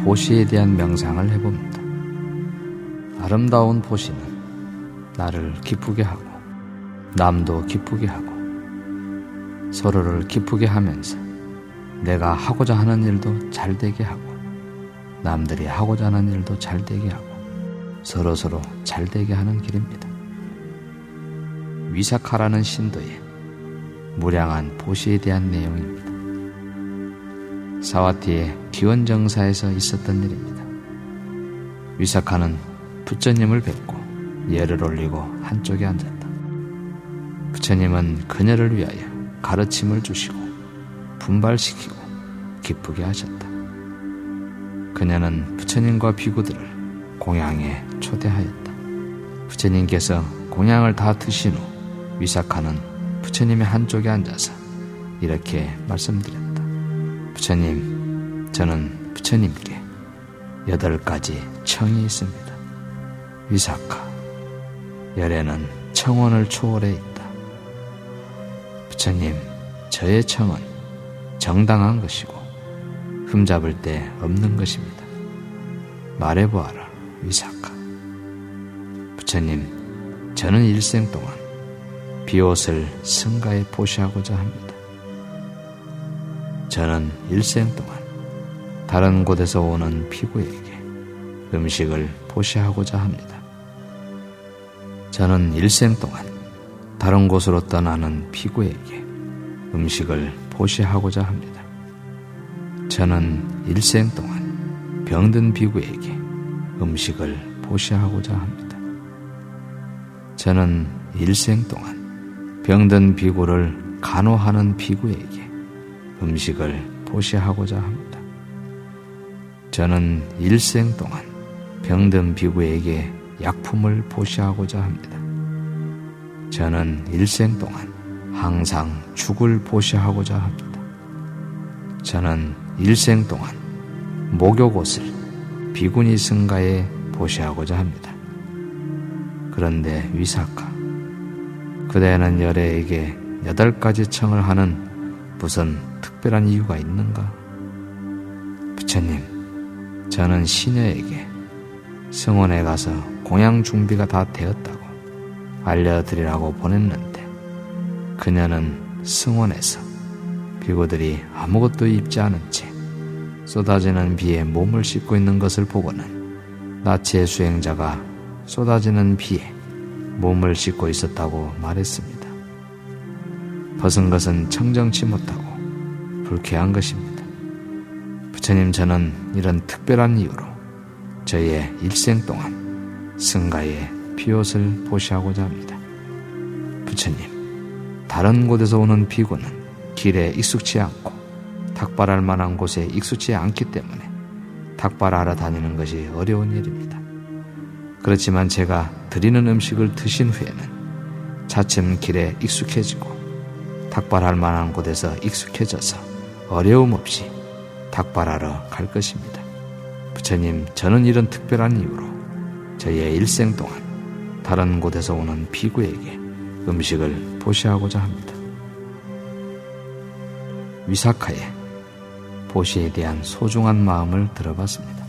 보시에 대한 명상을 해봅니다. 아름다운 보시는 나를 기쁘게 하고 남도 기쁘게 하고 서로를 기쁘게 하면서 내가 하고자 하는 일도 잘되게 하고 남들이 하고자 하는 일도 잘되게 하고 서로서로 잘되게 하는 길입니다. 위사카라는 신도의 무량한 보시에 대한 내용입니다. 사와티의 기원정사에서 있었던 일입니다. 위사카는 부처님을 뵙고 예를 올리고 한쪽에 앉았다. 부처님은 그녀를 위하여 가르침을 주시고 분발시키고 기쁘게 하셨다. 그녀는 부처님과 비구들을 공양에 초대하였다. 부처님께서 공양을 다 드신 후 위사카는 부처님의 한쪽에 앉아서 이렇게 말씀드렸다. 부처님, 저는 부처님께 8가지 청이 있습니다. 위사카, 열애는 청원을 초월해 있다. 부처님, 저의 청은 정당한 것이고 흠잡을 데 없는 것입니다. 말해보아라, 위사카. 부처님, 저는 일생 동안 비옷을 승가에 보시하고자 합니다. 저는 일생 동안 다른 곳에서 오는 피구에게 음식을 보시하고자 합니다. 저는 일생 동안 다른 곳으로 떠나는 피구에게 음식을 보시하고자 합니다. 저는 일생 동안 병든 비구에게 음식을 보시하고자 합니다. 저는 일생 동안 병든 비구를 간호하는 비구에게 음식을 보시하고자 합니다. 저는 일생 동안 병든 비구에게 약품을 보시하고자 합니다. 저는 일생 동안 항상 죽을 보시하고자 합니다. 저는 일생 동안 목욕옷을 비구니 승가에 보시하고자 합니다. 그런데 위사카, 그대는 열애에게 8가지 청을 하는 무슨 특별한 이유가 있는가? 부처님, 저는 시녀에게 승원에 가서 공양 준비가 다 되었다고 알려드리라고 보냈는데 그녀는 승원에서 비구들이 아무것도 입지 않은 채 쏟아지는 비에 몸을 씻고 있는 것을 보고는 나치의 수행자가 쏟아지는 비에 몸을 씻고 있었다고 말했습니다. 벗은 것은 청정치 못하고 불쾌한 것입니다. 부처님, 저는 이런 특별한 이유로 저의 일생 동안 승가의 비옷을 보시하고자 합니다. 부처님, 다른 곳에서 오는 비구는 길에 익숙치 않고 탁발할 만한 곳에 익숙치 않기 때문에 탁발하러 다니는 것이 어려운 일입니다. 그렇지만 제가 드리는 음식을 드신 후에는 차츰 길에 익숙해지고 탁발할 만한 곳에서 익숙해져서 어려움 없이 탁발하러 갈 것입니다. 부처님, 저는 이런 특별한 이유로 저의 일생 동안 다른 곳에서 오는 비구에게 음식을 보시하고자 합니다. 위사카의 보시에 대한 소중한 마음을 들어봤습니다.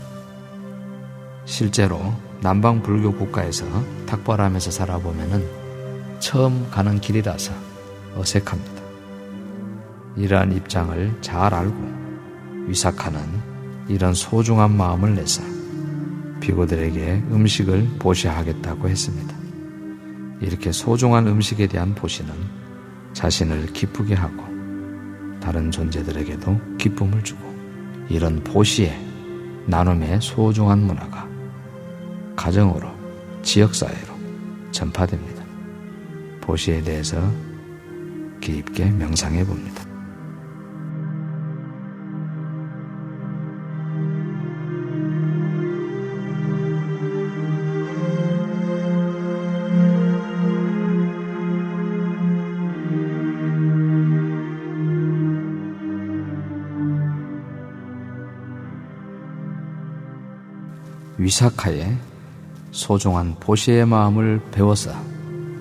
실제로 남방 불교 국가에서 탁발하면서 살아보면은 처음 가는 길이라서 어색합니다. 이러한 입장을 잘 알고 위사카는 이런 소중한 마음을 내서 비구들에게 음식을 보시하겠다고 했습니다. 이렇게 소중한 음식에 대한 보시는 자신을 기쁘게 하고 다른 존재들에게도 기쁨을 주고 이런 보시의 나눔의 소중한 문화가 가정으로 지역사회로 전파됩니다. 보시에 대해서 깊게 명상해 봅니다. 위사카의 소중한 보시의 마음을 배워서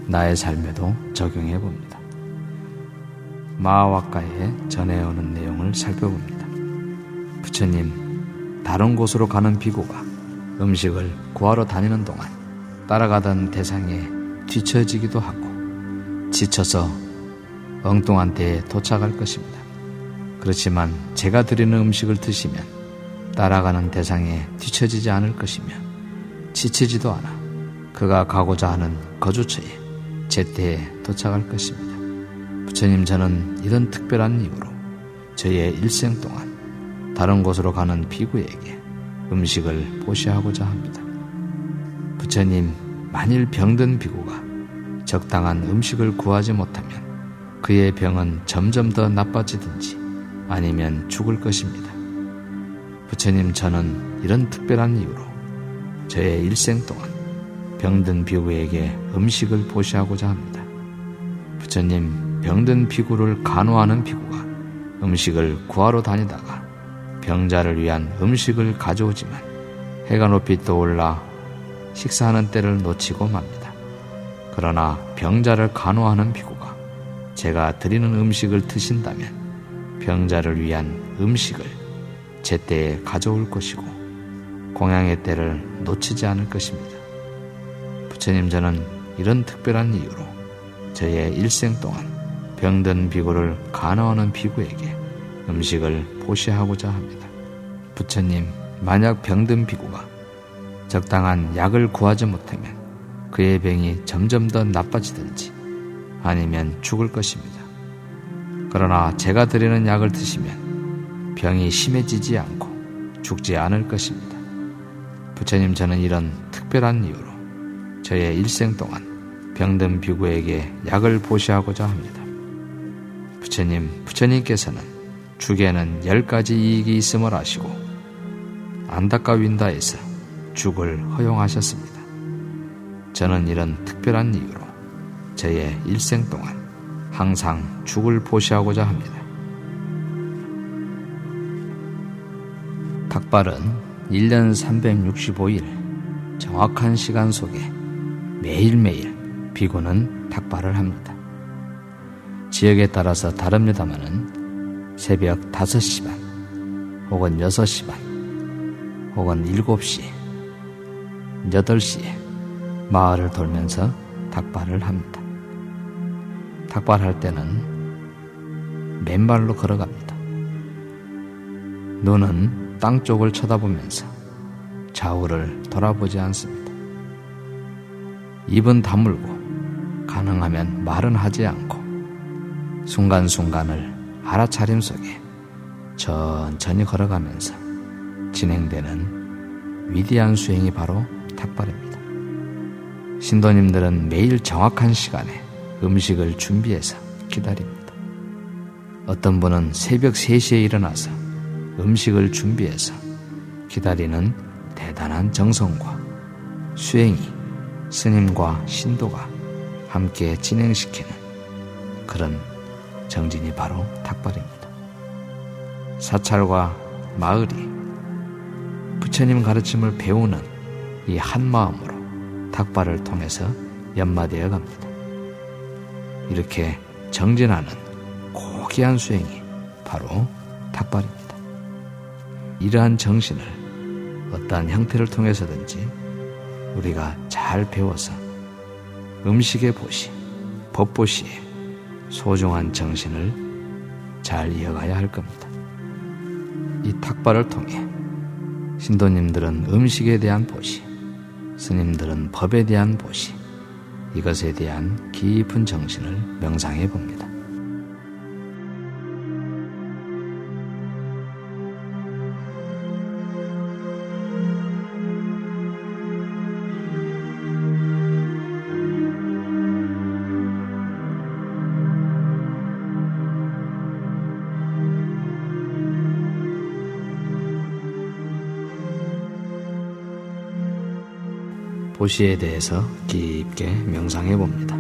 나의 삶에도 적용해 봅니다. 마하와카에 전해오는 내용을 살펴봅니다. 부처님, 다른 곳으로 가는 비구가 음식을 구하러 다니는 동안 따라가던 대상에 뒤처지기도 하고 지쳐서 엉뚱한 데에 도착할 것입니다. 그렇지만 제가 드리는 음식을 드시면 따라가는 대상에 뒤처지지 않을 것이며 지치지도 않아 그가 가고자 하는 거주처에 제때에 도착할 것입니다. 부처님, 저는 이런 특별한 이유로 저의 일생 동안 다른 곳으로 가는 비구에게 음식을 보시하고자 합니다. 부처님, 만일 병든 비구가 적당한 음식을 구하지 못하면 그의 병은 점점 더 나빠지든지 아니면 죽을 것입니다. 부처님, 저는 이런 특별한 이유로 저의 일생 동안 병든 비구에게 음식을 보시하고자 합니다. 부처님, 병든 비구를 간호하는 비구가 음식을 구하러 다니다가 병자를 위한 음식을 가져오지만 해가 높이 떠올라 식사하는 때를 놓치고 맙니다. 그러나 병자를 간호하는 비구가 제가 드리는 음식을 드신다면 병자를 위한 음식을 제때에 가져올 것이고 공양의 때를 놓치지 않을 것입니다. 부처님, 저는 이런 특별한 이유로 저의 일생 동안 병든 비구를 간호하는 비구에게 음식을 보시하고자 합니다. 부처님, 만약 병든 비구가 적당한 약을 구하지 못하면 그의 병이 점점 더 나빠지든지 아니면 죽을 것입니다. 그러나 제가 드리는 약을 드시면 병이 심해지지 않고 죽지 않을 것입니다. 부처님, 저는 이런 특별한 이유로 저의 일생 동안 병든 비구에게 약을 보시하고자 합니다. 부처님, 부처님께서는 죽에는 10가지 이익이 있음을 아시고 안다까윈다에서 죽을 허용하셨습니다. 저는 이런 특별한 이유로 저의 일생 동안 항상 죽을 보시하고자 합니다. 탁발은 1년 365일 정확한 시간 속에 매일매일 비구는 탁발을 합니다. 지역에 따라서 다릅니다마는 새벽 5시 반 혹은 6시 반 혹은 7시, 8시에 마을을 돌면서 탁발을 합니다. 탁발할 때는 맨발로 걸어갑니다. 눈은 땅 쪽을 쳐다보면서 좌우를 돌아보지 않습니다. 입은 다물고 가능하면 말은 하지 않고 순간순간을 알아차림 속에 천천히 걸어가면서 진행되는 위대한 수행이 바로 탁발입니다. 신도님들은 매일 정확한 시간에 음식을 준비해서 기다립니다. 어떤 분은 새벽 3시에 일어나서 음식을 준비해서 기다리는 대단한 정성과 수행이 스님과 신도가 함께 진행시키는 그런 정진이 바로 탁발입니다. 사찰과 마을이 부처님 가르침을 배우는 이 한마음으로 탁발을 통해서 연마되어 갑니다. 이렇게 정진하는 고귀한 수행이 바로 탁발입니다. 이러한 정신을 어떠한 형태를 통해서든지 우리가 잘 배워서 음식의 보시, 법보시에 소중한 정신을 잘 이어가야 할 겁니다. 이 탁발을 통해 신도님들은 음식에 대한 보시, 스님들은 법에 대한 보시, 이것에 대한 깊은 정신을 명상해 봅니다. 보시에 대해서 깊게 명상해 봅니다.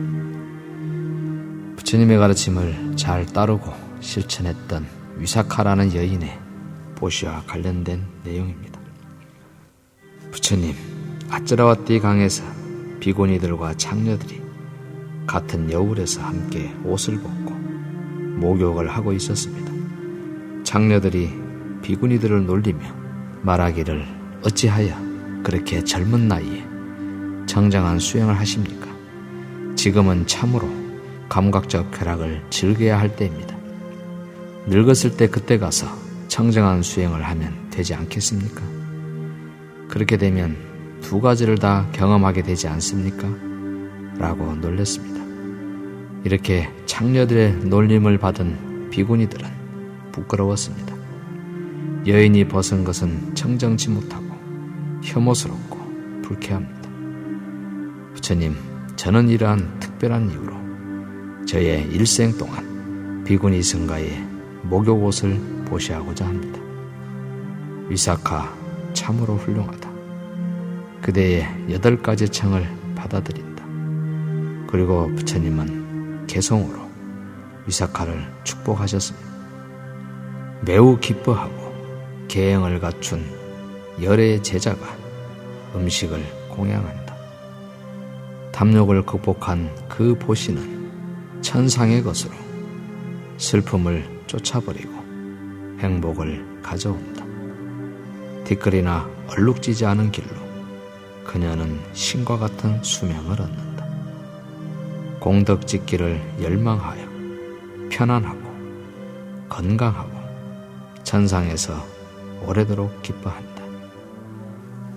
부처님의 가르침을 잘 따르고 실천했던 위사카라는 여인의 보시와 관련된 내용입니다. 부처님, 아쩌라와띠 강에서 비고니들과 창녀들이 같은 여울에서 함께 옷을 벗고 목욕을 하고 있었습니다. 창녀들이 비구니들을 놀리며 말하기를 어찌하여 그렇게 젊은 나이에 청정한 수행을 하십니까? 지금은 참으로 감각적 쾌락을 즐겨야 할 때입니다. 늙었을 때 그때 가서 청정한 수행을 하면 되지 않겠습니까? 그렇게 되면 두 가지를 다 경험하게 되지 않습니까? 라고 놀렸습니다. 이렇게 창녀들의 놀림을 받은 비구니들은 부끄러웠습니다. 여인이 벗은 것은 청정치 못하고 혐오스럽고 불쾌합니다. 부처님, 저는 이러한 특별한 이유로 저의 일생 동안 비구니 승가의 목욕옷을 보시하고자 합니다. 위사카, 참으로 훌륭하다. 그대의 8가지 청을 받아들인다. 그리고 부처님은 개성으로 위사카를 축복하셨습니다. 매우 기뻐하고 계행을 갖춘 열의 제자가 음식을 공양한다. 탐욕을 극복한 그 보시는 천상의 것으로 슬픔을 쫓아버리고 행복을 가져온다. 티끌이나 얼룩지지 않은 길로 그녀는 신과 같은 수명을 얻는다. 공덕짓기를 열망하여 편안하고 건강하고 천상에서 오래도록 기뻐한다.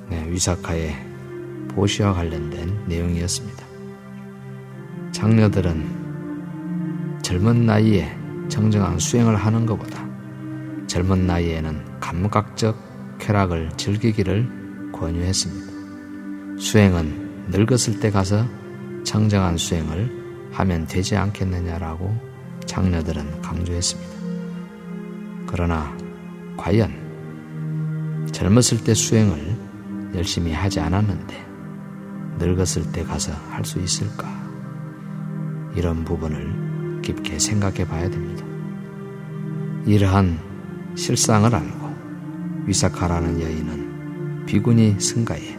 네, 위사카의 보시와 관련된 내용이었습니다. 장녀들은 젊은 나이에 정정한 수행을 하는 것보다 젊은 나이에는 감각적 쾌락을 즐기기를 권유했습니다. 수행은 늙었을 때 가서 정정한 수행을 하면 되지 않겠느냐라고 장녀들은 강조했습니다. 그러나 과연 젊었을 때 수행을 열심히 하지 않았는데 늙었을 때 가서 할 수 있을까? 이런 부분을 깊게 생각해 봐야 됩니다. 이러한 실상을 알고 위사카라는 여인은 비구니 승가의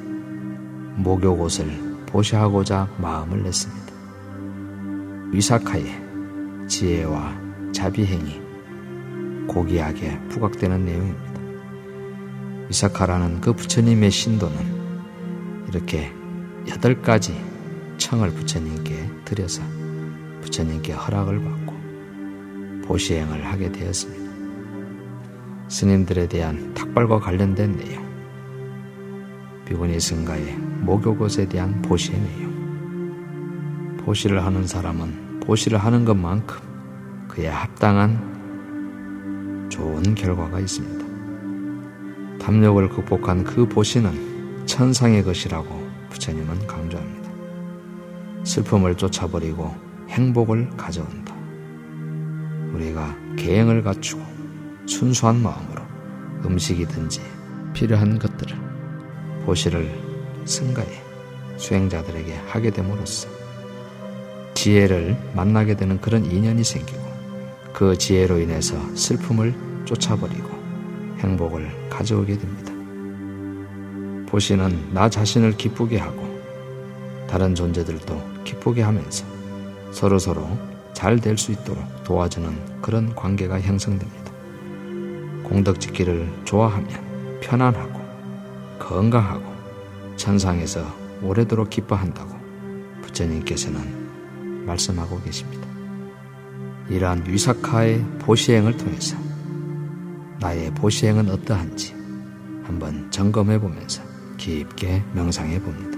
목욕옷을 보시하고자 마음을 냈습니다. 위사카의 지혜와 자비행이 고귀하게 부각되는 내용입니다. 위사카라는 그 부처님의 신도는 이렇게 8가지 청을 부처님께 드려서 부처님께 허락을 받고 보시행을 하게 되었습니다. 스님들에 대한 탁발과 관련된 내용, 비구니 승가의 목욕옷에 대한 보시의 내용, 보시를 하는 사람은 보시를 하는 것만큼 그에 합당한 좋은 결과가 있습니다. 탐욕을 극복한 그 보시는 천상의 것이라고 부처님은 강조합니다. 슬픔을 쫓아버리고 행복을 가져온다. 우리가 계행을 갖추고 순수한 마음으로 음식이든지 필요한 것들을 보시를 승가에 수행자들에게 하게 됨으로써 지혜를 만나게 되는 그런 인연이 생기고 그 지혜로 인해서 슬픔을 쫓아버리고 행복을 가져오게 됩니다. 보시는 나 자신을 기쁘게 하고 다른 존재들도 기쁘게 하면서 서로서로 잘 될 수 있도록 도와주는 그런 관계가 형성됩니다. 공덕짓기를 좋아하면 편안하고 건강하고 천상에서 오래도록 기뻐한다고 부처님께서는 말씀하고 계십니다. 이러한 위사카의 보시행을 통해서 나의 보시행은 어떠한지 한번 점검해 보면서 깊게 명상해 봅니다.